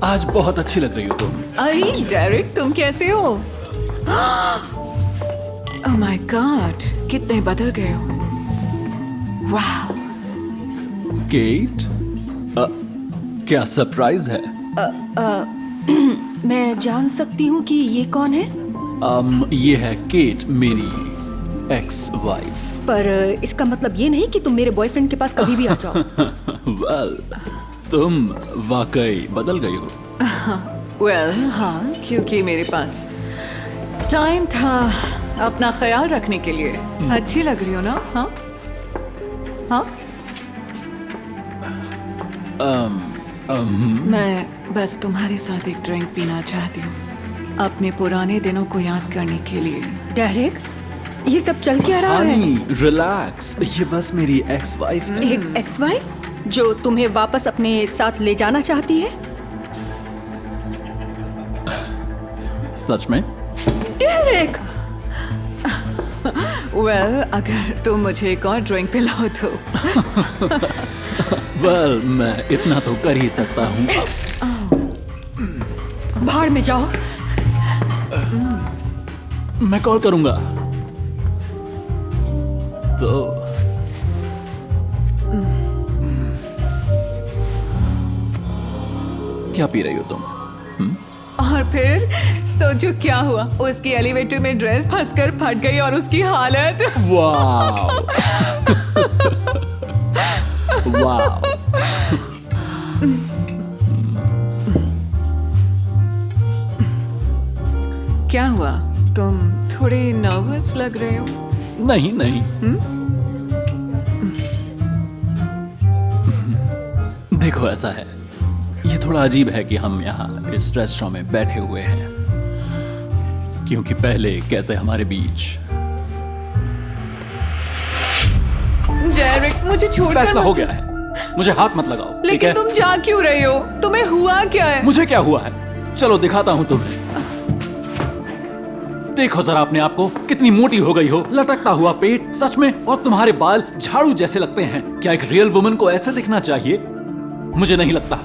आज बहुत अच्छी लग रही हो तुम। अरे डेरिक, तुम कैसे हो? ओह माय गॉड, कितने बदल गए हो। वाह। केट, क्या सरप्राइज है? मैं जान सकती हूँ कि ये कौन है? ये है केट, मेरी एक्स वाइफ। पर इसका मतलब ये नहीं कि तुम मेरे बॉयफ्रेंड के पास कभी भी आ जाओ। वेल, तुम वाकई बदल गई हो। वेल हाँ, क्योंकि मेरे पास टाइम था अपना ख्याल रखने के लिए। अच्छी लग रही हो ना? हाँ हाँ। मैं बस तुम्हारे साथ एक ड्रिंक पीना चाहती हूँ, अपने पुराने दिनों को याद करने के लिए। डेरिक, ये सब चल क्या रहा है? रिलैक्स, ये बस मेरी एक्स वाइफ है। एक एक्स वाइफ जो तुम्हें वापस अपने साथ ले जाना चाहती है? सच में? डेरिक! वेल, अगर तुम मुझे एक और ड्रिंक पिलाओ तो। वेल, मैं इतना तो कर ही सकता हूँ। बाहर में जाओ। मैं कॉल करूंगा। तो क्या पी रही हो तुम? और फिर सोचो क्या हुआ, उसकी एलिवेटर में ड्रेस फंसकर फट गई और उसकी हालत। वाओ। वाओ। क्या हुआ, तुम थोड़े नर्वस लग रहे हो? नहीं नहीं। देखो, ऐसा है, ये थोड़ा अजीब है कि हम यहाँ इस रेस्टोरेंट में बैठे हुए हैं, क्योंकि पहले कैसे हमारे बीच डेरिक, मुझे छोड़कर फैसला हो मत गया है। मुझे हाथ मत लगाओ, ठीक लेकिन है? तुम जा क्यों रहे हो? तुम्हें हुआ क्या है? मुझे क्या हुआ है? चलो दिखाता हूँ तुम्हें। देखो जरा अपने आप को, कितनी मोटी हो गई हो, लटकता हुआ पेट, सच में, और तुम्हारे बाल झाड़ू जैसे लगते हैं। क्या एक रियल वुमन को ऐसे दिखना चाहिए? मुझे नहीं लगता।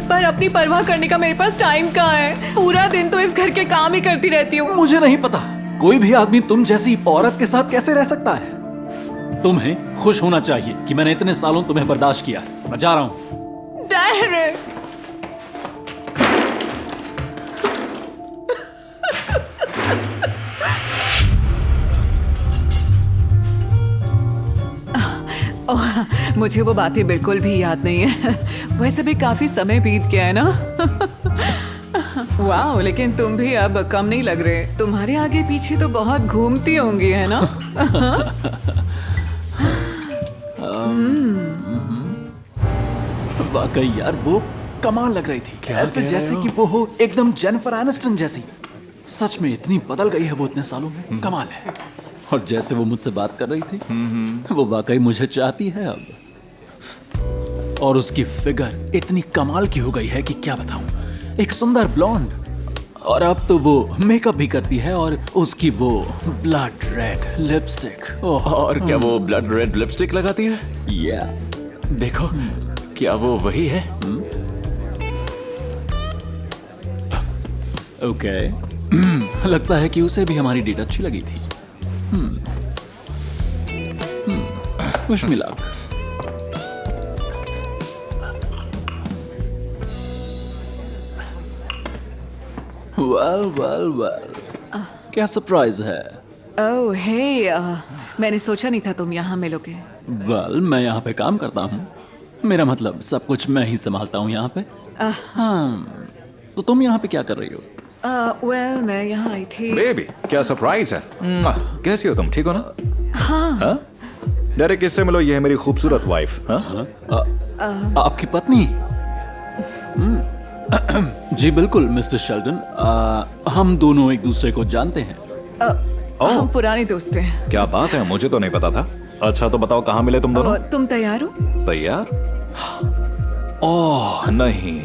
पर अपनी परवाह करने का मेरे पास टाइम कहाँ है? पूरा दिन तो इस घर के काम ही करती रहती हूँ। मुझे नहीं पता कोई भी आदमी तुम जैसी औरत के साथ कैसे रह सकता है। तुम्हें खुश होना चाहिए कि मैंने इतने सालों तुम्हें बर्दाश्त किया। मैं जा रहा हूँ। डेरिक, ओह, मुझे वो बातें बिल्कुल भी याद नहीं है। वैसे भी काफी समय बीत गया है ना। वाह, लेकिन तुम भी अब कम नहीं लग रहे। तुम्हारे आगे पीछे तो बहुत घूमती होंगी, है ना? वाकई यार, वो कमाल लग रही थी। ऐसे जैसे कि वो हो एकदम जेनिफर एनिस्टन जैसी। सच में इतनी बदल गई है वो इतने सालों में, कमाल है। और जैसे वो मुझसे बात कर रही थी, वो वाकई मुझे चाहती है अब। और उसकी फिगर इतनी कमाल की हो गई है कि क्या बताऊं। एक सुंदर ब्लॉन्ड, और अब तो वो मेकअप भी करती है, और उसकी वो ब्लड रेड लिपस्टिक। और क्या वो ब्लड रेड लिपस्टिक लगाती है? या देखो, क्या वो वही है? ओके। लगता है कि उसे भी हमारी डेट अच्छी लगी थी। Wish me luck. Well well well, क्या सरप्राइज है? ओह हे, मैंने सोचा नहीं था तुम यहाँ मिलोगे। वेल, मैं यहाँ पे काम करता हूँ। मेरा मतलब सब कुछ मैं ही संभालता हूँ यहाँ पे। हाँ, तो तुम यहाँ पे क्या कर रही हो? वेल, मैं यहाँ आई थी। बेबी, क्या सरप्राइज है। कैसी हो तुम, ठीक हो ना? हाँ। डेरिक, किससे मिलो, ये है मेरी खूबसूरत वाइफ। आपकी पत्नी? जी बिल्कुल मिस्टर शेल्डन, हम दोनों एक दूसरे को जानते हैं। हम पुराने दोस्त हैं। क्या बात है, मुझे तो नहीं पता था। अच्छा, तो बताओ कहाँ मिले तुम दोनों? तुम तैयार हो? तैयार? ओह नहीं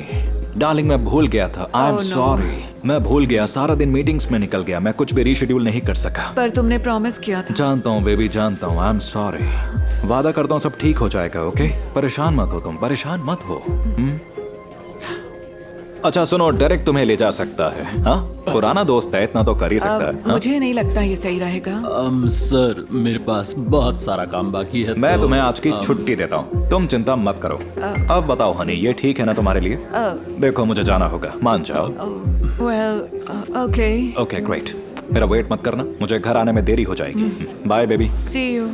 डार्लिंग, मैं भूल गया था। I am Oh, no. Sorry, मैं भूल गया। सारा दिन मीटिंग्स में निकल गया, मैं कुछ भी रीशेड्यूल नहीं कर सका। पर तुमने प्रॉमिस किया था। जानता हूँ बेबी, जानता हूँ। I am sorry. वादा करता हूँ सब ठीक हो जाएगा, ओके? परेशान मत हो तुम, परेशान मत हो। अच्छा सुनो, डेरेक तुम्हें ले जा सकता है। हाँ, पुराना दोस्त है, इतना तो कर ही सकता है। हाँ? मुझे नहीं लगता ये सही रहेगा। सर मेरे पास बहुत सारा काम बाकी है। मैं तो, तुम्हें आज की छुट्टी देता हूँ, तुम चिंता मत करो। अब बताओ हनी, ये ठीक है ना तुम्हारे लिए? देखो मुझे जाना होगा, मान जाओ। वेल, ओके, ओके ग्रेट, मेरा वेट मत करना, मुझे घर आने में देरी हो जाएगी। Bye baby. See you.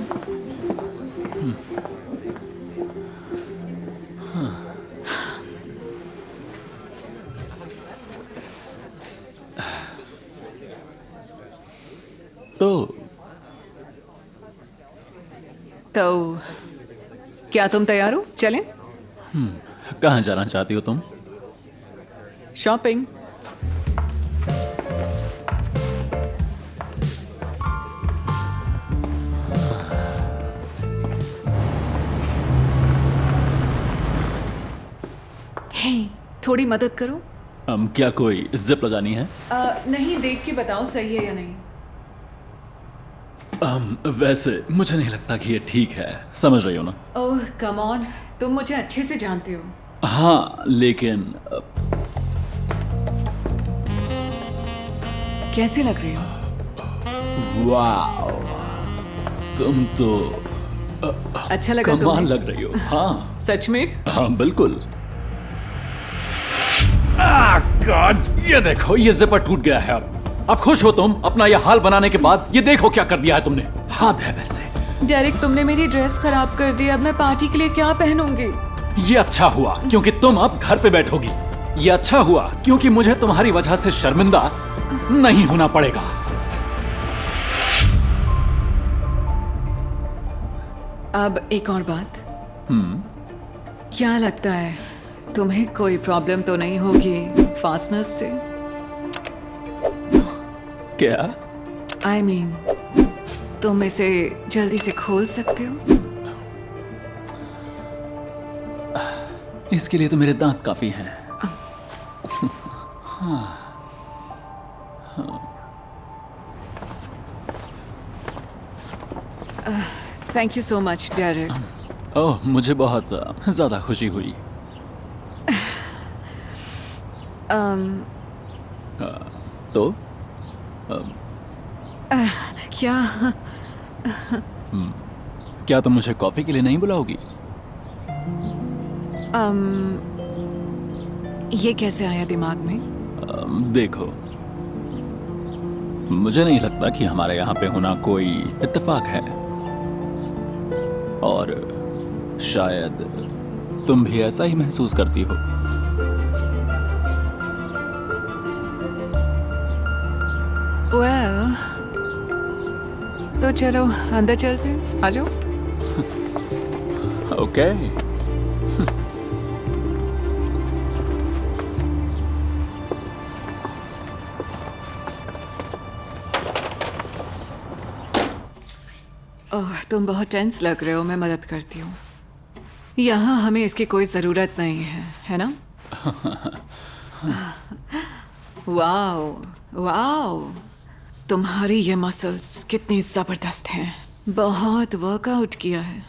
तो क्या तुम तैयार हो? चलें? कहाँ जाना चाहती हो तुम? शॉपिंग। हे, थोड़ी मदद करो। क्या कोई जिप लगानी है? नहीं, देख के बताओ सही है या नहीं। वैसे मुझे नहीं लगता कि ये ठीक है, समझ रही हो ना? ओह कम ऑन, तुम मुझे अच्छे से जानते हो। हाँ लेकिन कैसी लग रही हो? वाओ, तुम तो अच्छा लगा कमाल तुम्हें? लग रही हो। हाँ सच में? हाँ बिल्कुल। गॉड, ये देखो, ये जिपर टूट गया है। अब खुश हो तुम अपना ये हाल बनाने के बाद? ये देखो क्या कर दिया है तुमने। हाथ है वैसे। डेरिक, तुमने मेरी ड्रेस खराब कर दी। अब मैं पार्टी के लिए क्या पहनूंगी? ये अच्छा हुआ क्योंकि तुम अब घर पे बैठोगी। ये अच्छा हुआ क्योंकि मुझे तुम्हारी वजह से शर्मिंदा नहीं होना पड़ेगा। अब एक और बात। क्या लगता है तुम्हें कोई प्रॉब्लम तो नहीं होगी फास्टनेस से? क्या? आई मीन, तुम इसे जल्दी से खोल सकते हो? इसके लिए तो मेरे दांत काफी हैं। Thank you so much Derek. ओह, मुझे बहुत ज्यादा खुशी हुई। तो क्या? क्या तुम मुझे कॉफी के लिए नहीं बुलाओगी? ये कैसे आया दिमाग में? देखो, मुझे नहीं लगता कि हमारे यहाँ पे होना कोई इत्तेफाक है, और शायद तुम भी ऐसा ही महसूस करती हो। वेल, तो चलो अंदर चलते हैं, आ जाओ। ओके। ओह, तुम बहुत टेंस लग रहे हो। मैं मदद करती हूँ। यहाँ हमें इसकी कोई ज़रूरत नहीं है ना? वाओ वाओ, तुम्हारी ये मसल्स कितनी ज़बरदस्त हैं। बहुत वर्कआउट किया है।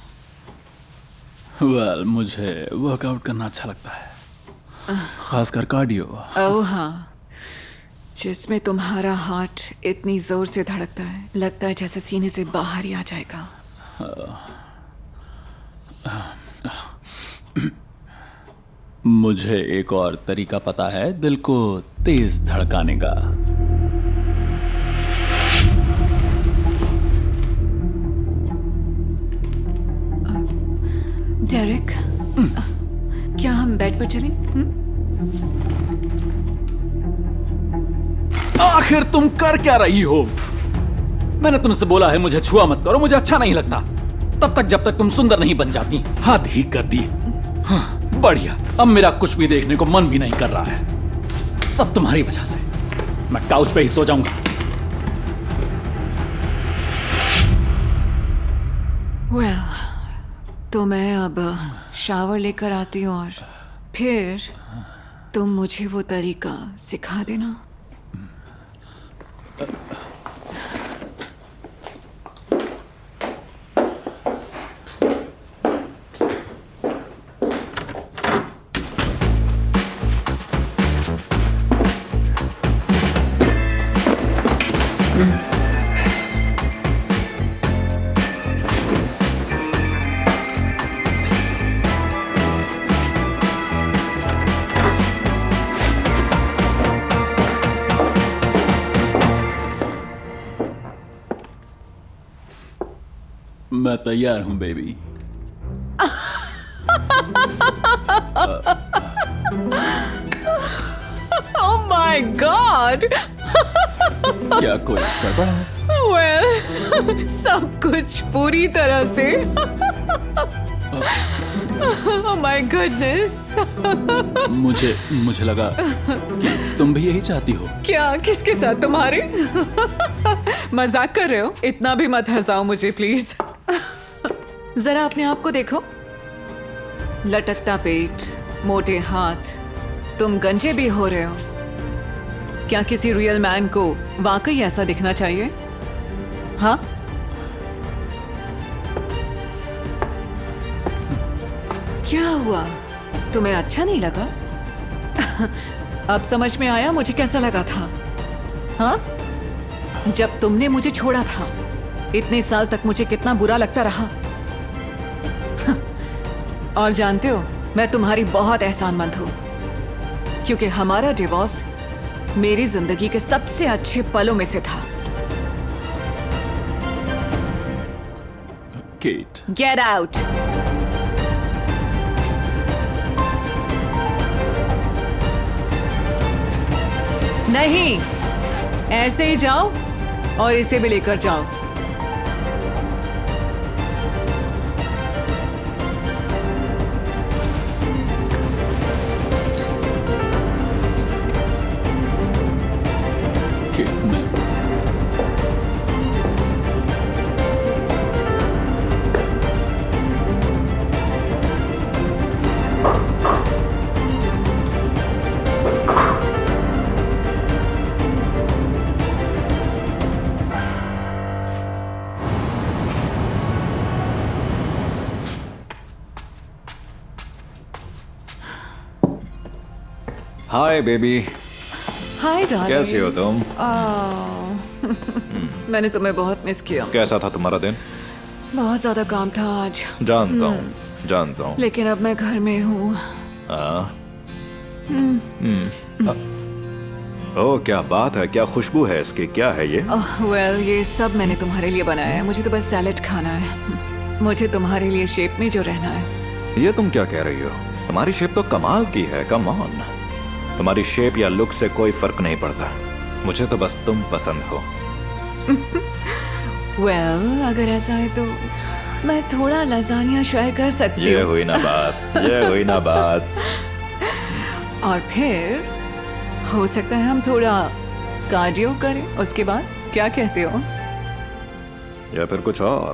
वेल, मुझे वर्कआउट करना अच्छा लगता है, खासकर कार्डियो। ओह हाँ, जिसमें तुम्हारा हार्ट इतनी जोर से धड़कता है, लगता है जैसे सीने से बाहर ही आ जाएगा। मुझे एक और तरीका पता है दिल को तेज धड़काने का। डेरिक, क्या हम बेड पर चलें? आखिर तुम कर क्या रही हो? मैंने तुमसे बोला है मुझे छुआ मत करो, मुझे अच्छा नहीं लगता तब तक जब तक तुम सुंदर नहीं बन जाती। हाथ ही कर दी। हाँ, बढ़िया, अब मेरा कुछ भी देखने को मन भी नहीं कर रहा है। सब तुम्हारी वजह से। मैं काउच पे ही सो जाऊंगा। वेल, तो मैं अब शावर लेकर आती हूँ और फिर तुम मुझे वो तरीका सिखा देना। मैं तैयार हूँ बेबी। Oh my God. क्या कोई गड़बड़ है? वेल सब कुछ पूरी तरह से ओह माय गुडनेस। मुझे लगा कि तुम भी यही चाहती हो। क्या? किसके साथ? तुम्हारे? मजाक कर रहे हो? इतना भी मत हंसाओ मुझे प्लीज। जरा अपने आप को देखो, लटकता पेट, मोटे हाथ, तुम गंजे भी हो रहे हो। क्या किसी रियल मैन को वाकई ऐसा दिखना चाहिए? हाँ? क्या हुआ? तुम्हें अच्छा नहीं लगा? अब समझ में आया मुझे कैसा लगा था। हाँ? जब तुमने मुझे छोड़ा था, इतने साल तक मुझे कितना बुरा लगता रहा। और जानते हो, मैं तुम्हारी बहुत एहसानमंद हूं, क्योंकि हमारा डिवोर्स मेरी जिंदगी के सबसे अच्छे पलों में से था। Kate, get out. नहीं, ऐसे ही जाओ और इसे भी लेकर जाओ। केट, मैं हाय बेबी, हाय डार्लिंग। कैसी हो तुम? मैंने तुम्हें बहुत मिस किया। कैसा था तुम्हारा दिन? बहुत ज्यादा काम था आज, जानता हूँ। लेकिन अब मैं घर में हूँ। ओह, क्या बात है, क्या खुशबू है इसकी, क्या है ये? वेल, ये सब मैंने तुम्हारे लिए बनाया है। मुझे तो बस सैलेड खाना है। मुझे तुम्हारे लिए शेप में जो रहना है। ये तुम क्या कह रही हो? तुम्हारी शेप तो कमाल की है, कम ऑन। तुम्हारी शेप या लुक से कोई फर्क नहीं पड़ता, मुझे तो बस तुम पसंद हो। वेल, अगर ऐसा है तो मैं थोड़ा लजानिया शेयर कर सकती ये हूँ। हुई ना बात, ये हुई ना बात। और फिर हो सकता है हम थोड़ा कार्डियो करें उसके बाद, क्या कहते हो? या फिर कुछ और?